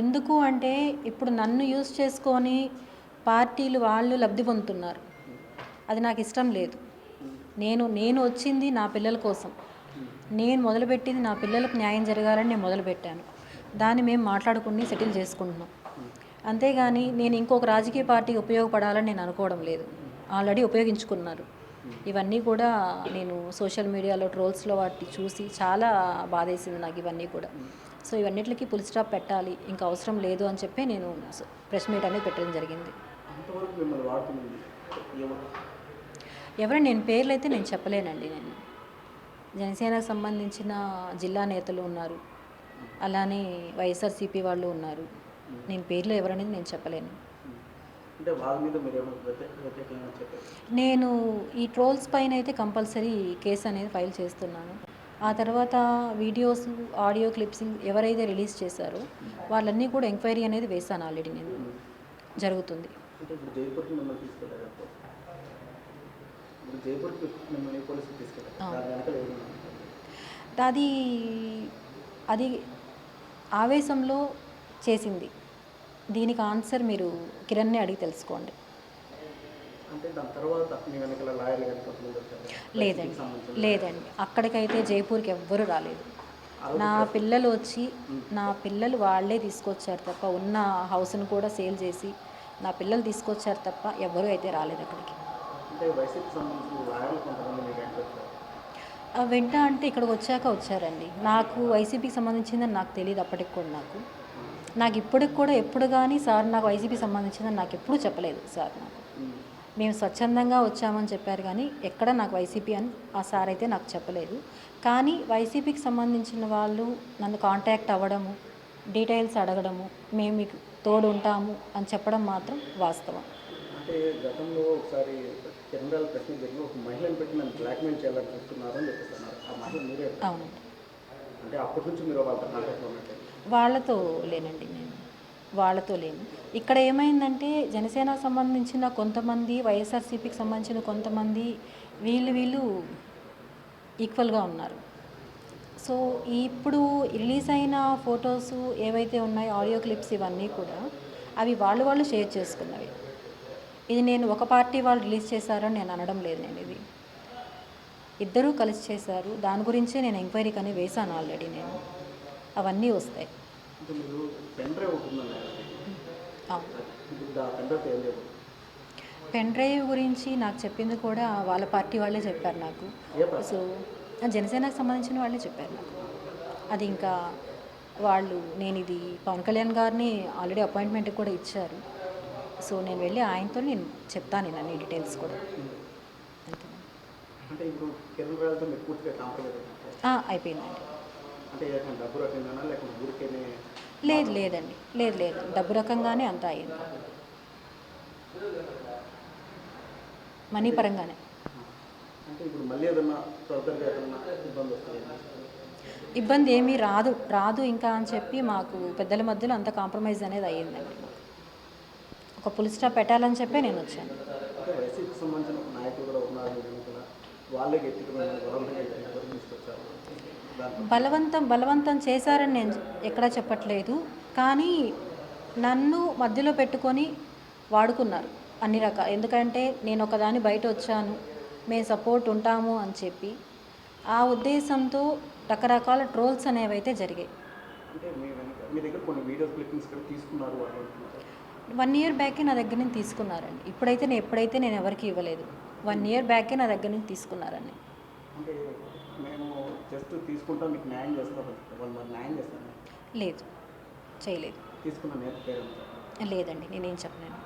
ఎందుకు అంటే ఇప్పుడు నన్ను యూజ్ చేసుకొని పార్టీలు వాళ్ళు లబ్ధి పొందుతున్నారు. అది నాకు ఇష్టం లేదు. నేను వచ్చింది నా పిల్లల కోసం. నేను మొదలుపెట్టింది నా పిల్లలకు న్యాయం జరగాలని నేను మొదలుపెట్టాను. దాన్ని మేము మాట్లాడుకుని సెటిల్ చేసుకుంటున్నాం. అంతేగాని నేను ఇంకొక రాజకీయ పార్టీకి ఉపయోగపడాలని నేను అనుకోవడం లేదు. ఆల్రెడీ ఉపయోగించుకున్నారు. ఇవన్నీ కూడా నేను సోషల్ మీడియాలో ట్రోల్స్లో వాటి చూసి చాలా బాధేసింది నాకు ఇవన్నీ కూడా. సో ఇవన్నిటికి ఫుల్ స్టాప్ పెట్టాలి, ఇంకా అవసరం లేదు అని చెప్పి నేను ప్రెస్ మీట్ అనేది పెట్టడం జరిగింది. ఎవరు నేను పేర్లు అయితే నేను చెప్పలేనండి. నేను జనసేనకు సంబంధించిన జిల్లా నేతలు ఉన్నారు, అలానే వైఎస్ఆర్సీపీ వాళ్ళు ఉన్నారు. నేను పేర్లు ఎవరనేది నేను చెప్పలేను. నేను ఈ ట్రోల్స్ పైన అయితే కంపల్సరీ కేసు అనేది ఫైల్ చేస్తున్నాను. ఆ తర్వాత వీడియోస్ ఆడియో క్లిప్సింగ్ ఎవరైతే రిలీజ్ చేశారో వాళ్ళన్నీ కూడా ఎంక్వైరీ అనేది వేశాను. ఆల్రెడీ నేను జరుగుతుంది. అది ఆవేశంలో చేసింది. దీనికి ఆన్సర్ మీరు కిరణ్ని అడిగి తెలుసుకోండి. లేదండి అక్కడికైతే జైపూర్కి ఎవ్వరూ రాలేదు. నా పిల్లలు వచ్చి నా పిల్లలు వాళ్ళే తీసుకొచ్చారు తప్ప, ఉన్న హౌస్ను కూడా సేల్ చేసి నా పిల్లలు తీసుకొచ్చారు తప్ప ఎవ్వరూ అయితే రాలేదు అక్కడికి. వెంట అంటే ఇక్కడికి వచ్చాక వచ్చారండి. నాకు వైసీపీకి సంబంధించిందని నాకు తెలియదు అప్పటికి కూడా. నాకు ఇప్పటికి కూడా ఎప్పుడు కానీ సార్ నాకు వైసీపీకి సంబంధించిందని నాకు ఎప్పుడూ చెప్పలేదు సార్. నాకు మేము స్వచ్ఛందంగా వచ్చామని చెప్పారు కానీ ఎక్కడ నాకు వైసీపీ అని ఆ సార్ అయితే నాకు చెప్పలేదు. కానీ వైసీపీకి సంబంధించిన వాళ్ళు నన్ను కాంటాక్ట్ అవ్వడము, డీటెయిల్స్ అడగడము, మేము మీకు తోడు ఉంటాము అని చెప్పడం మాత్రం వాస్తవం. అంటే గతంలో ఒకసారి జనరల్ ప్రశ్న జరిగిన ఒక మహిళను పెట్టి నన్ను బ్లాక్మెయిల్ చేయాలని చూస్తున్నారు అని చెప్పేస్తున్నారు. ఆ మహిళ మీరే? అవునండి. అంటే అప్పటి నుంచి మీరు వాళ్ళతో కాంటాక్ట్లో ఉన్నట్టు? వాళ్ళతో లేనండి, నేను వాళ్ళతో లేను. ఇక్కడ ఏమైందంటే జనసేనకు సంబంధించిన కొంతమంది, వైఎస్ఆర్సీపీకి సంబంధించిన కొంతమంది వీళ్ళు ఈక్వల్గా ఉన్నారు. సో ఇప్పుడు రిలీజ్ అయిన ఫొటోస్ ఏవైతే ఉన్నాయో ఆడియో క్లిప్స్ ఇవన్నీ కూడా అవి వాళ్ళు షేర్ చేసుకున్నవి. ఇది నేను ఒక పార్టీ వాళ్ళు రిలీజ్ చేశారని నేను అనడం లేదు. నేను ఇది ఇద్దరూ కలిసి చేశారు. దాని గురించే నేను ఎంక్వైరీకి అని వేశాను ఆల్రెడీ. నేను అవన్నీ వస్తాయి. పెన్ డ్రైవ్ గురించి నాకు చెప్పింది కూడా వాళ్ళ పార్టీ వాళ్ళే చెప్పారు నాకు. సో జనసేనకు సంబంధించిన వాళ్ళే చెప్పారు నాకు. అది ఇంకా వాళ్ళు, నేను ఇది పవన్ కళ్యాణ్ గారిని ఆల్రెడీ అపాయింట్మెంట్ కూడా ఇచ్చారు. సో నేను వెళ్ళి ఆయనతో నేను చెప్తాను నేను అన్ని డీటెయిల్స్ కూడా. అయిపోయిందండి. లేదు డబ్బు రకంగానే అంతా అయింది, మనీ పరంగానే. ఇబ్బంది ఏమీ రాదు ఇంకా అని చెప్పి మాకు పెద్దల మధ్యలో అంత కాంప్రమైజ్ అనేది అయ్యిందండి. ఒక ఫుల్ స్టాప్ పెట్టాలని చెప్పి నేను వచ్చాను. బలవంతం చేశారని నేను ఎక్కడా చెప్పట్లేదు. కానీ నన్ను మధ్యలో పెట్టుకొని వాడుకున్నారు అన్ని రకాల. ఎందుకంటే నేను ఒకదాన్ని బయట వచ్చాను, మేము సపోర్ట్ ఉంటాము అని చెప్పి ఆ ఉద్దేశంతో రకరకాల ట్రోల్స్ అనేవి అయితే జరిగాయి. 1 year బ్యాకే నా దగ్గర నుంచి తీసుకున్నారండి. ఎప్పుడైతే నేను ఎవరికి ఇవ్వలేదు. 1 year బ్యాకే నా దగ్గర నుంచి తీసుకున్నారండి. లేదు, చేయలేదు. లేదండి, నేనేం చెప్పలేను.